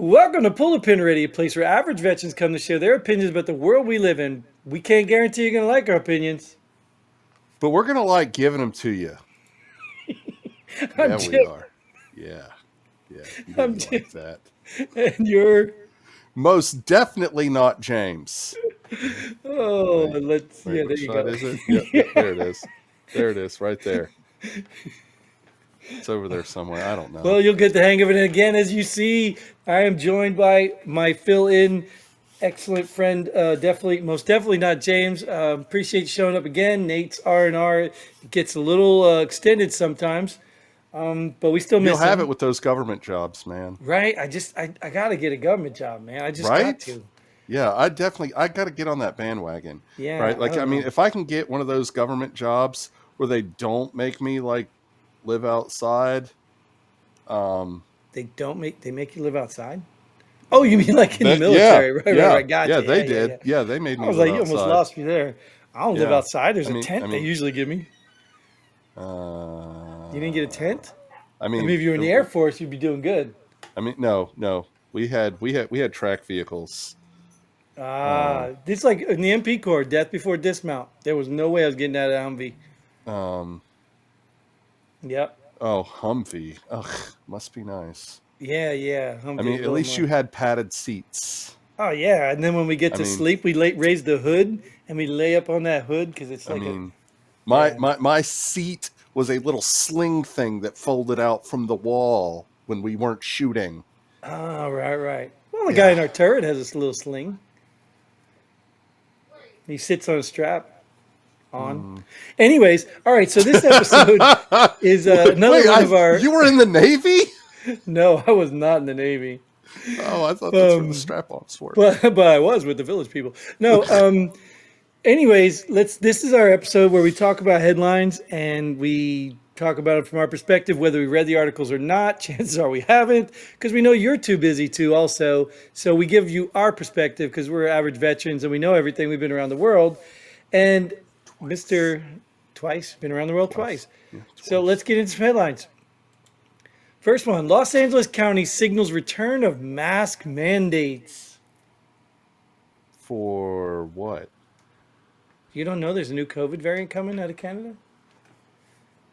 Welcome to Pull a Pin Ready, a place where average veterans come to share their opinions about the world we live in. We can't guarantee you're going to like our opinions. But we're gonna like giving them to you. I'm Yeah, we Jim. are. Yeah, yeah. You're I'm gonna Jim. like that. And you're. Most definitely not James. Oh, Wait, let's. wait. Yeah, there Which you side go. is it? Yep, yep. There it is. There it is. Right there. It's over there somewhere. I don't know. Well, you'll get the hang of it again. As you see, I am joined by my fill in excellent friend, most definitely not James. Appreciate you showing up again. Nate's R&R gets a little extended sometimes, but we still You'll miss have it him. with those government jobs, man. Right? I gotta get a government job, man. I just got Right? to. Yeah, I got to get on that bandwagon. Yeah, Right? I Like, I don't mean, know. if I can get one of those government jobs where they don't make me like live outside, um, They make you live outside? Oh, you mean like in the that yeah, military? Right. yeah, yeah, Gotcha. they Yeah. did. Yeah, they made I me was live like, you almost outside. lost me there. I don't live Yeah, outside. There's I a mean, I tent they mean, usually give me. You didn't get a uh, tent? I I mean, mean, if you were in the Air Force, you'd be doing good. no, no. We had track vehicles. Um, It's like in the MP Corps, death before dismount. There was no way I was getting out of Humvee. um, Yep. oh, Humvee. Ugh, must be nice. Yeah. I Humvee, a mean, at little least you more. had padded seats. Oh yeah, and then when we get I to mean, sleep, we raise the hood and we lay up on that hood because it's I like a mean, my yeah. my my seat was a little sling thing that folded out from the wall when we weren't shooting. Oh right. Well, the guy Yeah. in our turret has this little sling. He sits on a strap on. Mm. Anyways, all right. So this episode is another Wait, one of our. you were in the Navy? No, I was not in the Navy. Oh, I thought that's where the Um, strap-ons were. but I was with the Village People. No. Anyways, let's. This is our episode where we talk about headlines and we talk about it from our perspective, whether we read the articles or not. Chances are we haven't, because we know you're too busy to. Also, so we give you our perspective because we're average veterans and we know everything. We've been around the world, and Twice. Mister Twice been around the world Twice. twice. Yeah, So let's twice. get into some headlines. First one: Los Angeles County signals return of mask mandates. For what? You don't know there's a new COVID variant coming out of Canada?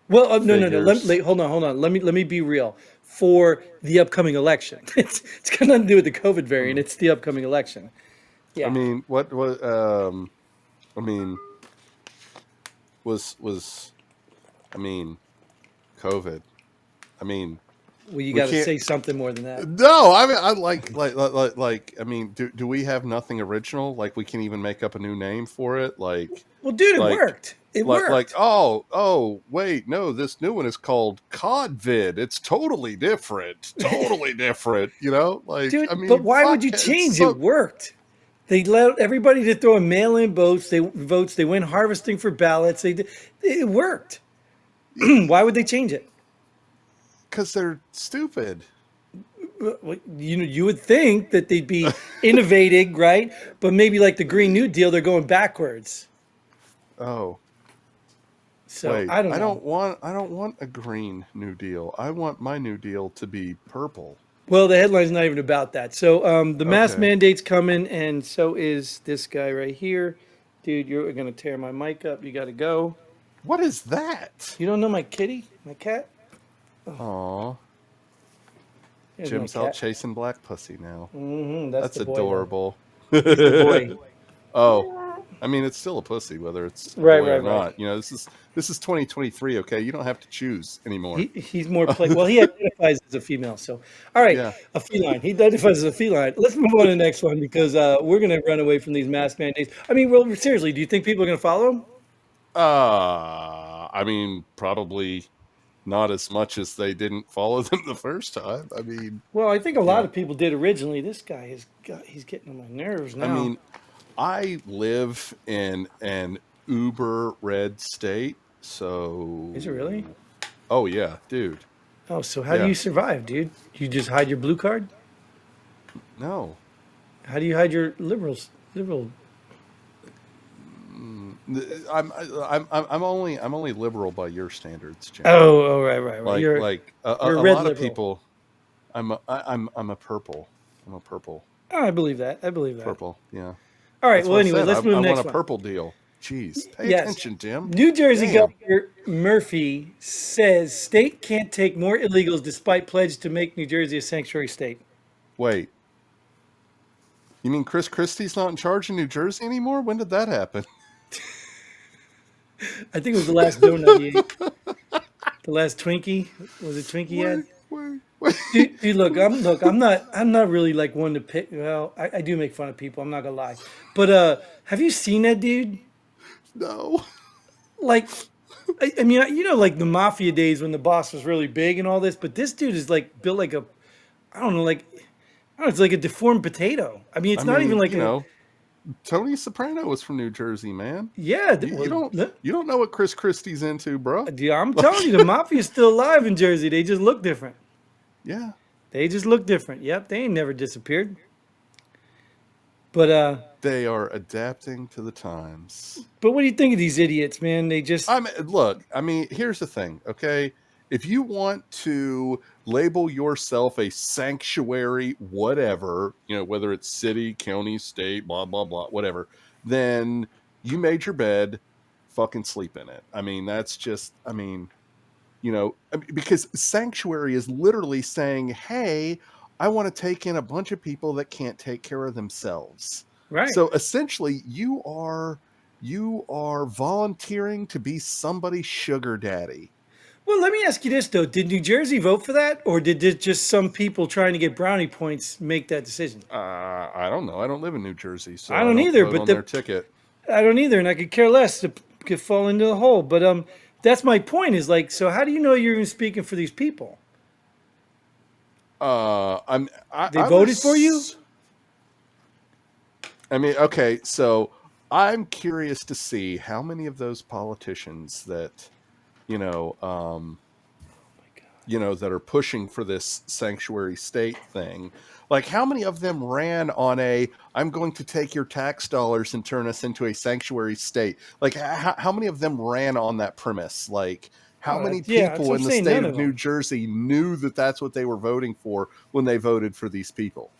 Well, no. Figures. Hold on. Let me be real. For the upcoming election, it's got nothing to do with the COVID variant. Hmm. It's the upcoming election. I Yeah. mean, what I mean, was I mean, COVID. I mean, Well, you we got to can't. say something more than that. No, I mean, I like. I mean, do we have nothing original? Like, we can even make up a new name for it? Well, dude, it Like, worked. It worked. oh, wait, no, this new one is called Codvid. It's totally different. Totally different. Like, I Dude, but mean, why would fuck, you it's change? It so. worked. They let everybody to throw in mail-in votes. They went harvesting for ballots. It worked. Why would they change it? Because they're stupid. Well, you would think that they'd be innovating, right? But maybe like the Green New Deal, they're going backwards. Oh, So wait, I don't know. I don't want a green New Deal. I want my New Deal to be purple. Well, the headline's not even about that. So the mask Okay. mandate's coming, and so is this guy right here. Dude, you're gonna tear my mic up. You got to go. What is that? You don't know my kitty, my cat? Aw. Here's my Jim's out cat. chasing black pussy now. That's That's the boy though. adorable. He's the boy. Oh, I mean, it's still a pussy, whether it's a Right, boy or right, right. not. This is 2023. Okay, you don't have to choose anymore. He's more play. Well, he identifies as a female. So, all right, Yeah. a feline. He identifies as a feline. Let's move on to the next one because we're going to run away from these mask mandates. I mean, well, seriously, do you think people are going to follow them? I mean, probably not as much as they didn't follow them the first time. I mean, Well, I think a you lot know, of people did originally. This guy he's getting on my nerves I now. mean, I live in an uber red state, Is it really? so oh yeah, dude. Oh, so how do Yeah. you survive, dude? You just hide your blue card? No. How do you hide your liberal? I'm only liberal by your standards, Jim. Oh, right. Like You're like a, you're a a a red lot of liberal. people. I'm a purple. I'm a purple. Oh, I believe that. I believe that. Purple. Yeah. All right. That's Well, what I anyway, said. let's move I to the want a next one. purple deal. Jeez. Pay Yes. attention, Tim. New Jersey Damn. Governor Murphy says state can't take more illegals despite pledge to make New Jersey a sanctuary state. Wait. You mean Chris Christie's not in charge in New Jersey anymore? When did that happen? I think it was the last donut he ate. The last Twinkie. Was it Twinkie he had? Wait. Dude, I'm not really like one to pick. Well, I do make fun of people. I'm not gonna lie, but have you seen that dude? No. Like, I mean, you know, like the mafia days when the boss was really big and all this, but this dude is like built like a, I don't know, like, I don't know, it's like a deformed potato. I mean, I it's not even mean, like a, Tony Soprano was from New Jersey, man. yeah. You Well, don't you don't know what Chris Christie's into, bro. dude, I'm telling you, Like, the mafia's still alive in Jersey. They just look different. yeah. They just look different. Yep, they ain't never disappeared. But They are adapting to the times. but what do you think of these idiots, man? They just I mean, here's the thing, okay? If you want to label yourself a sanctuary, whatever, whether it's city, county, state, blah, blah, blah, whatever, then you made your bed, fucking sleep in it. I mean, that's just, because sanctuary is literally saying, hey, I want to take in a bunch of people that can't take care of themselves. right. So essentially you are volunteering to be somebody's sugar daddy. Well, let me ask you this though: did New Jersey vote for that, or did it just some people trying to get brownie points make that decision? I don't know. I don't live in New Jersey, I so I don't don't either, vote but on their ticket. I don't either, and I could care less to could fall into the hole. But that's my point. Is like, so how do you know you're even speaking for these people? They I voted for you. was. I mean, okay, so I'm curious to see how many of those politicians that you know, um, that are pushing for this sanctuary state thing, like how many of them ran on I'm going to take your tax dollars and turn us into a sanctuary state? Like how many of them ran on that premise? Like how many Yeah, that's people what I'm in the saying. state None of of New them. Jersey knew that that's what they were voting for when they voted for these people?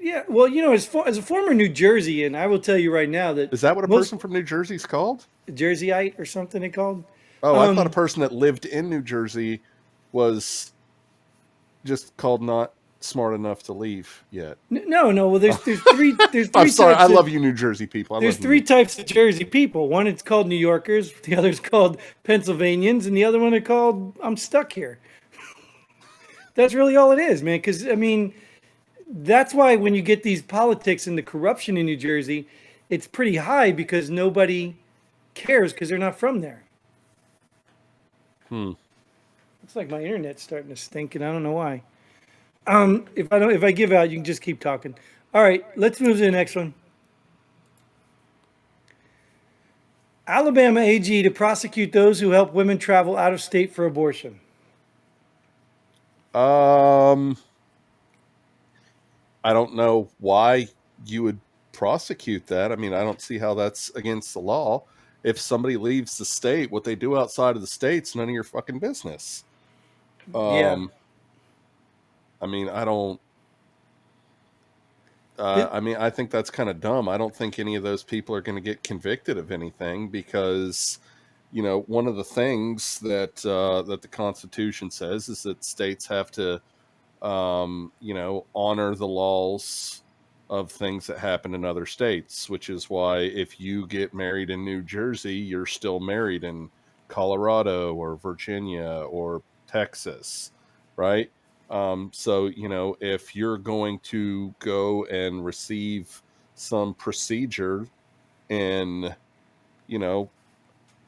Yeah, well, as a former New Jerseyan, I will tell you right now that Is that what a most person from New Jersey is called? Jerseyite or something they called. Oh, I thought a Um, person that lived in New Jersey was just called not smart enough to leave yet. no. Well, there's I'm three sorry. I types of love you, New Jersey people. I there's love you, three types of Jersey people. One it's called New Yorkers, the other's called Pennsylvanians, and the other one are called I'm stuck here. That's really all it is, man. Because I mean, that's why when you get these politics and the corruption in New Jersey, it's pretty high because nobody cares because they're not from there. Hmm. Looks like my internet's starting to stink, and I don't know why. If I give out, you can just keep talking. All right, let's move to the next one. Alabama AG to prosecute those who help women travel out of state for abortion. Um, I don't know why you would prosecute that. I mean, I don't see how that's against the law. If somebody leaves the state, what they do outside of the state's none of your fucking business. Yeah. Um, I mean, I don't. Th- I mean, I think that's kind of dumb. I don't think any of those people are going to get convicted of anything because, one of the things that the Constitution says is that states have to, honor the laws of things that happen in other states. Which is why if you get married in New Jersey, you're still married in Colorado or Virginia or Texas, right? So, if you're going to go and receive some procedure in, you know,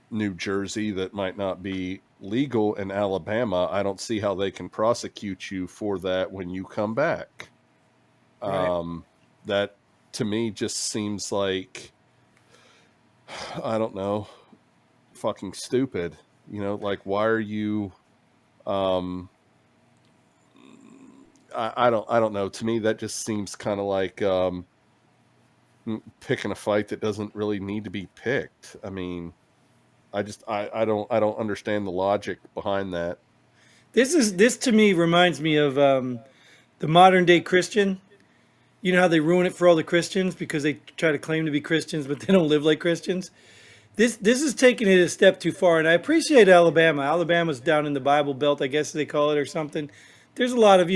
New Jersey that might not be legal in Alabama, I don't see how they can prosecute you for that when you come back. right. Um, that to me just seems like, I don't know, fucking stupid. Like why are you, um, I don't know. To me, that just seems kind of like picking a fight that doesn't really need to be picked. I mean, I don't understand the logic behind that. This to me reminds me of the modern day Christian. You know how they ruin it for all the Christians because they try to claim to be Christians, but they don't live like Christians. This is taking it a step too far, and I appreciate Alabama. Alabama's down in the Bible Belt, I guess they call it, or something. There's a lot of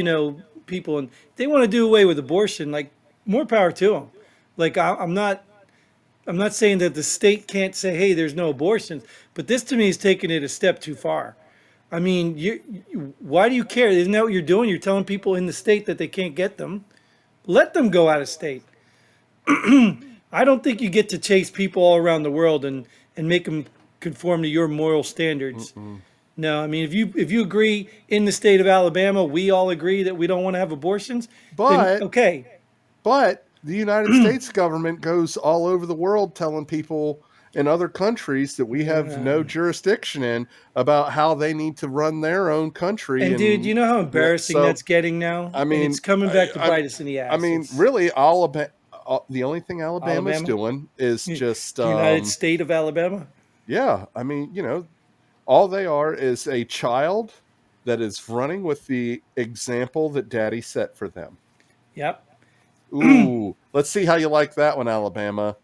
people, and they want to do away with abortion. Like, more power to them. Like, I'm not saying that the state can't say, hey, there's no abortions, but this to me is taking it a step too far. I mean, why do you care? Isn't that what you're doing? You're telling people in the state that they can't get them. Let them go out of state. I don't think you get to chase people all around the world and make them conform to your moral standards. Mm-mm. No, I mean, if you agree in the state of Alabama, we all agree that we don't want to have abortions, then But okay. the United States government goes all over the world telling people in other countries that we have no Uh, jurisdiction in about how they need to run their own country. and dude, And you know how embarrassing so, that's getting now, I and it's mean, coming back to bite us in the I ass. mean, It's really, Alabama. The only thing Alabama's Alabama, doing is the just, United State of Alabama. yeah. I mean, all they are is a child that is running with the example that Daddy set for them. Yep. Ooh, let's see how you like that one, Alabama.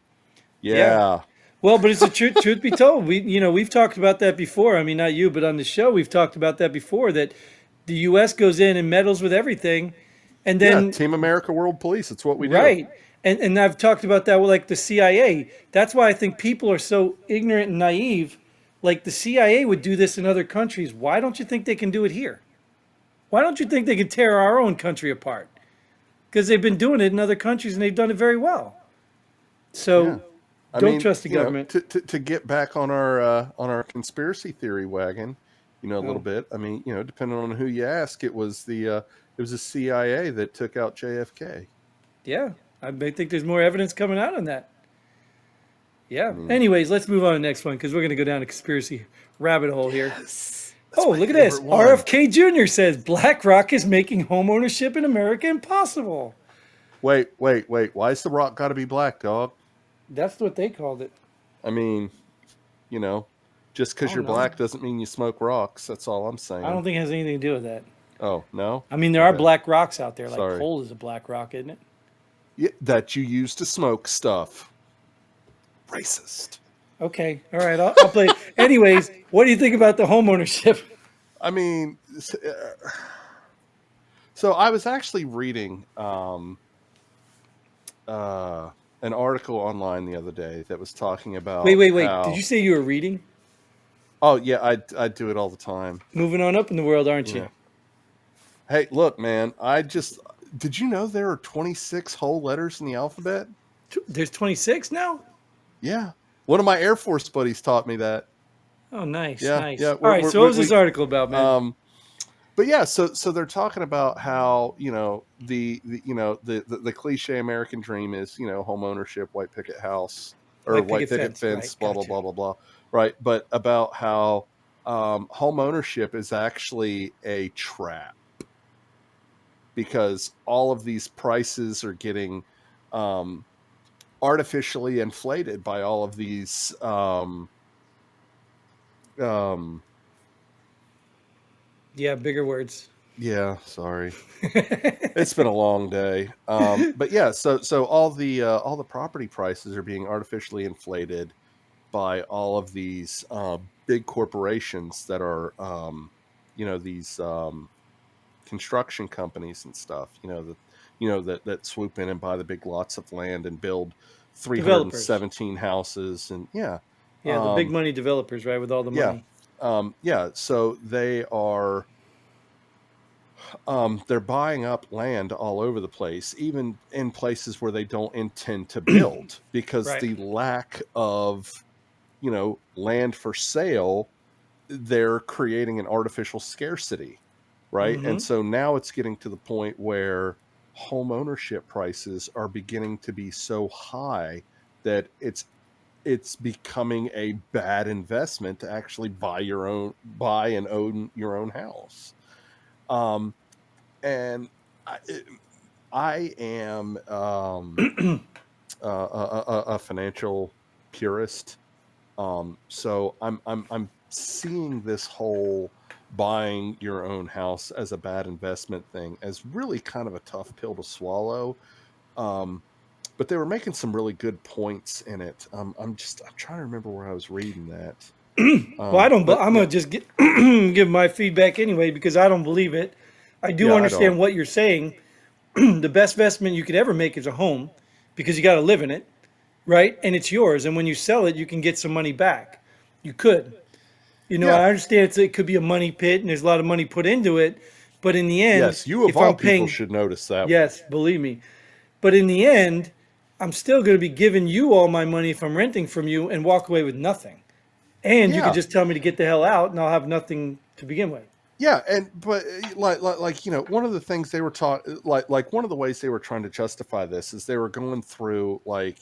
Yeah. Yeah, Well, but it's the truth. Truth be told, we've talked about that before. I mean, not you, but on the show, we've talked about that before. That the U.S. goes in and meddles with everything, and yeah. then Team America, World Police. It's what we do. right, and I've talked about that with like the CIA. That's why I think people are so ignorant and naive. Like the CIA would do this in other countries. Why don't you think they can do it here? Why don't you think they can tear our own country apart? Because they've been doing it in other countries and they've done it very well. Yeah. So I don't mean, trust the government. to get back on our conspiracy theory wagon, a little Oh, bit. I mean, depending on who you ask, it was the CIA that took out JFK. yeah. I think there's more evidence coming out on that. I Yeah. mean, Anyways, let's move on to the next one because we're going to go down a conspiracy rabbit hole here. yes, that's Oh, my look at this. favorite one. RFK Jr. says BlackRock is making homeownership in America impossible. Wait. Why is the rock got to be black, dog? That's what they called it. I mean, you know, just I because you're don't know. black doesn't mean you smoke rocks. That's all I'm I saying. don't think it has anything to do with that. Oh no. I mean, there are Okay. black rocks out there. Like Sorry. coal is a black rock, isn't it? Yeah, that you use to smoke stuff. Racist. Okay. All right. I'll play. Anyways, what do you think about the homeownership? I mean, so I was actually reading an article online the other day that was talking Wait, about wait, wait. Did you how. say you were reading? Oh yeah, I do it all the time. Moving on up in the world, aren't you? Yeah. Hey, look, man. Did you know there are 26 whole letters in the alphabet? There's 26 now? Yeah. One of my Air Force buddies taught me that. Oh, nice, Yeah, nice. yeah. All right. So what was this article about, man? But yeah, so they're talking about how the cliche American dream is home ownership, white picket house or White white picket picket fence. fence, Right. blah blah Gotcha. blah blah blah, right? But about how home ownership is actually a trap because all of these prices are getting artificially inflated by all of these um, Yeah, bigger words. yeah, sorry. It's been a long day. But yeah, so all the property prices are being artificially inflated by all of these big corporations that are these construction companies and stuff, that swoop in and buy the big lots of land and build Developers. 317 houses and yeah. Yeah, the big Um money developers, right, with all the yeah. money. Yeah, so they're buying up land all over the place, even in places where they don't intend to build, because Right. the lack of, land for sale, they're creating an artificial scarcity, right? And Mm-hmm. so now it's getting to the point where home ownership prices are beginning to be so high that it's becoming a bad investment to actually buy and own your own house. Um, and I, I am a financial purist, so I'm seeing this whole buying your own house as a bad investment thing as really kind of a tough pill to swallow. But they were making some really good points in it. I'm trying to remember where I was reading that. Well, I don't. But I'm yeah, gonna just give my feedback anyway because I don't believe it. I do yeah, I don't. understand what you're saying. The best investment you could ever make is a home because you got to live in it, right? And it's yours. And when you sell it, you can get some money back. You could. Yeah, I understand it could be a money pit and there's a lot of money put into it, but in the end, yes, you of if all I'm people paying, should notice that one. yes, believe me, but in the end, I'm still going to be giving you all my money if I'm renting from you and walk away with nothing. And you could Yeah, just tell me to get the hell out and I'll have nothing to begin with. yeah, and but like one of the things they were taught, one of the ways they were trying to justify this is they were going through like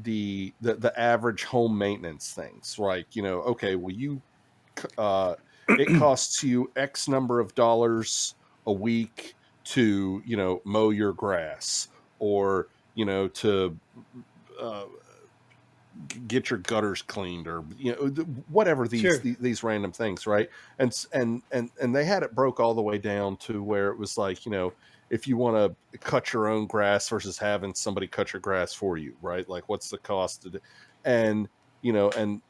the average home maintenance things, like okay, well uh it costs you X number of dollars a week to mow your grass, or to uh, get your gutters cleaned, or whatever, Sure. these random things, right? And they had it broke all the way down to where it was like, if you want to cut your own grass versus having somebody cut your grass for you, right? Like, what's the cost to do? And and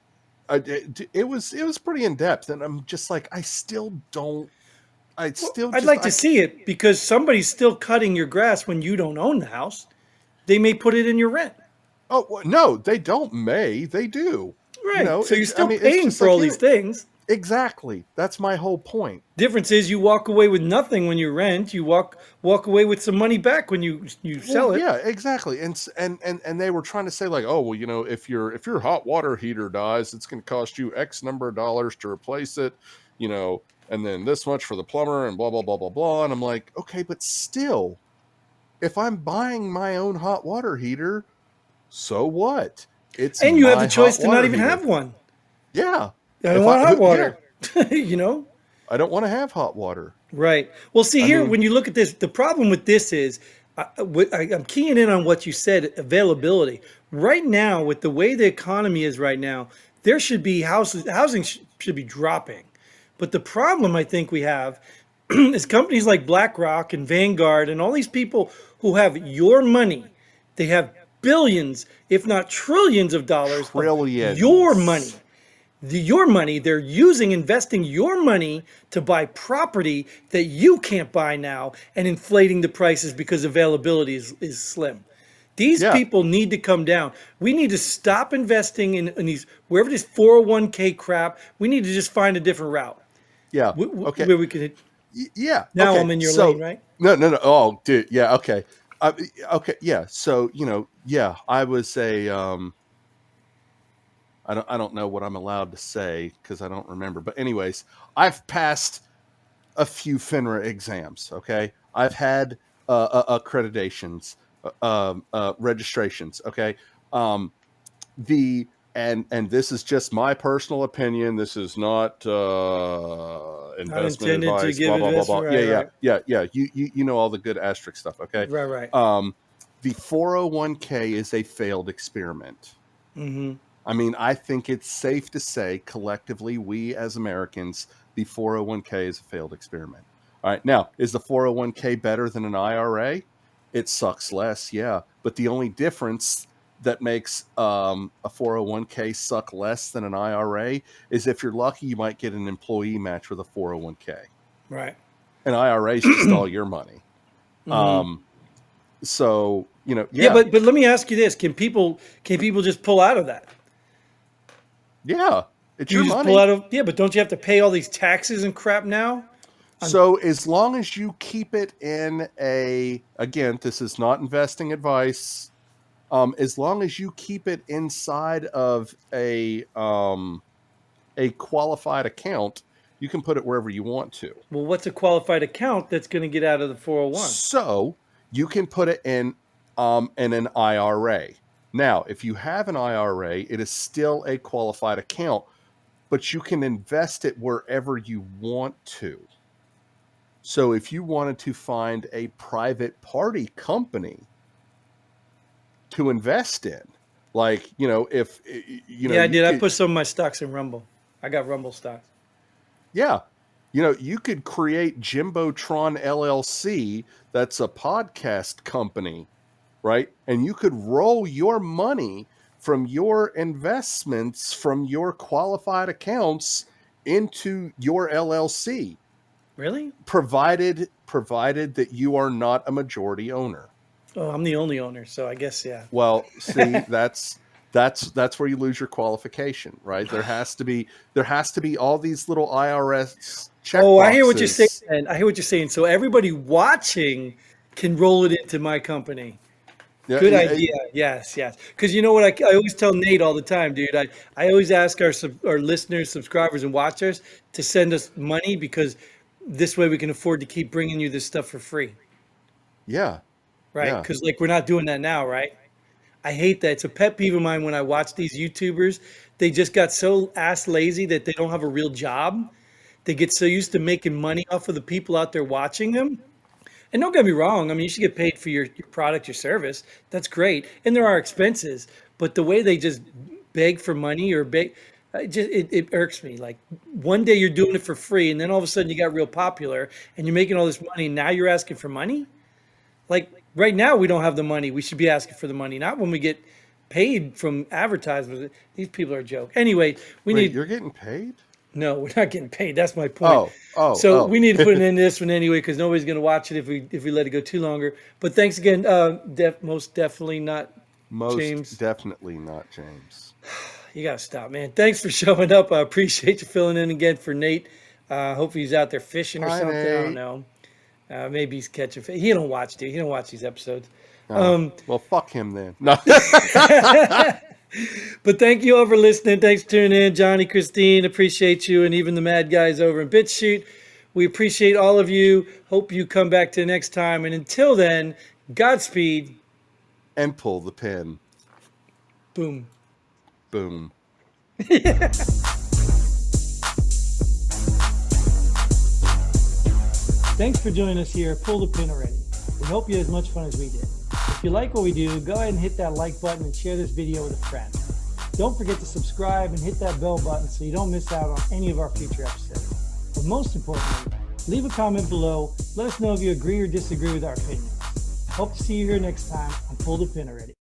it was pretty in depth, and I'm just like, I Well, still I'd just like I to see it because somebody's still cutting your grass when you don't own the house. They may put it in your rent. Oh no, they don't, may they do. Right. So you're It's, I still mean, it's paying just for like all these things. exactly, that's my whole point. Difference is you walk away with nothing when you rent. You walk away with some money back when you Well, sell it. yeah, exactly. And they were trying to say like, oh well, if your hot water heater dies, it's going to cost you X number of dollars to replace it, and then this much for the plumber, and blah blah blah blah blah. And I'm like, okay, but still, if I'm buying my own hot water heater, so what? It's And you have the my choice hot to not water even have heater. one. Yeah. I don't If I want hot yeah, water. you know? I don't want to have hot water. Right. Well, see I here, mean, when you look at this, the problem with this is I'm keying in on what you said, availability. Right now, with the way the economy is right now, there should be housing should be dropping. But the problem I think we have is companies like BlackRock and Vanguard and all these people who have your money. They have billions, if not trillions of dollars of your money. trillions. Your money, they're using, investing your money to buy property that you can't buy now and inflating the prices because availability is slim. These Yeah. people need to come down. We need to stop investing in these, wherever this 401k crap, we need to just find a different route Yeah. Okay. where we can. Yeah. Now Okay. I'm in your lane, So right? no, no, no. Oh, dude. Yeah. Okay. Uh, okay. Yeah. So yeah, I was a I don't know what I'm allowed to say because I don't remember. But anyways, I've passed a few FINRA exams. Okay, I've had accreditations, registrations. Okay, um, the and this is just my personal opinion. This is not Not investment intended to advice. give Blah blah blah investment. blah. Yeah, Right, yeah, right, yeah, yeah. You know all the good asterisk stuff. Okay. right, right. Um, the 401k is a failed experiment. I mean, I think it's safe to say collectively, we as Americans, the 401k is a failed experiment. All right. Now, is the 401k better than an IRA? It sucks less, yeah. But the only difference that makes a 401k suck less than an IRA is if you're lucky, you might get an employee match with a 401k. Right. An IRA is just all your money. Um, so, Yeah, yeah, but let me ask you this: can people just pull out of that? yeah, it's You your just pull money. out of, yeah, but don't you have to pay all these taxes and crap now? On So as long as you keep it in again, this is not investing advice. As long as you keep it inside of a qualified account, you can put it wherever you want to. well, what's a qualified account that's going to get out of the 401? So you can put it in an IRA. Now, if you have an IRA, it is still a qualified account, but you can invest it wherever you want to. So if you wanted to find a private party company to invest in, like, if Yeah, I you did. I could, put some of my stocks in Rumble. I got Rumble stocks. yeah. You know, you could create Jimbotron LLC, that's a podcast company, right? And you could roll your money from your investments from your qualified accounts into your LLC, Really? provided that you are not a majority owner. Oh, I'm the only owner, so I guess yeah. Well, see, that's where you lose your qualification, right? There has to be all these little IRS check Oh, I hear what you're saying, boxes. man. I hear what you're saying. So everybody watching can roll it into my company. Yeah, Good yeah, idea. Yes, yes. Because you know what? I always tell Nate all the time, dude. I always ask our listeners, subscribers, and watchers to send us money because this way we can afford to keep bringing you this stuff for free, yeah, right? yeah. Because like we're not doing that now, right? I hate that. It's a pet peeve of mine when I watch these YouTubers. They just got so ass lazy that they don't have a real job. They get so used to making money off of the people out there watching them. And don't get me wrong. I mean, you should get paid for your product, your service. That's great. And there are expenses. But the way they just beg for money or beg, it irks me. Like one day you're doing it for free, and then all of a sudden you got real popular and you're making all this money. And now you're asking for money? Like right now, we don't have the money. We should be asking for the money, not when we get paid from advertisements. These people are a joke. Anyway, we Wait, need you're getting paid? no, we're not getting paid. That's my point. So Oh. we need to put an end to this one anyway because nobody's going to watch it if we let it go too longer. But thanks again. Most definitely not Most James. definitely not James. You got to stop, man. Thanks for showing up. I appreciate you filling in again for Nate. Hope he's out there fishing or Hi, something. I don't Nate. know. Maybe he's catching fish. He don't watch, dude. He don't watch these episodes. Oh, well, fuck him then. No. But thank you all for listening. Thanks for tuning in. Johnny, Christine, appreciate you. And even the mad guys over in BitChute. We appreciate all of you. Hope you come back to next time. And until then, Godspeed. And pull the pin. Boom. Boom. Thanks for joining us here. Pull the pin already. We hope you had as much fun as we did. If you like what we do, go ahead and hit that like button and share this video with a friend. Don't forget to subscribe and hit that bell button so you don't miss out on any of our future episodes. But most importantly, leave a comment below. Let us know if you agree or disagree with our opinions. Hope to see you here next time on Pull the Pin Already.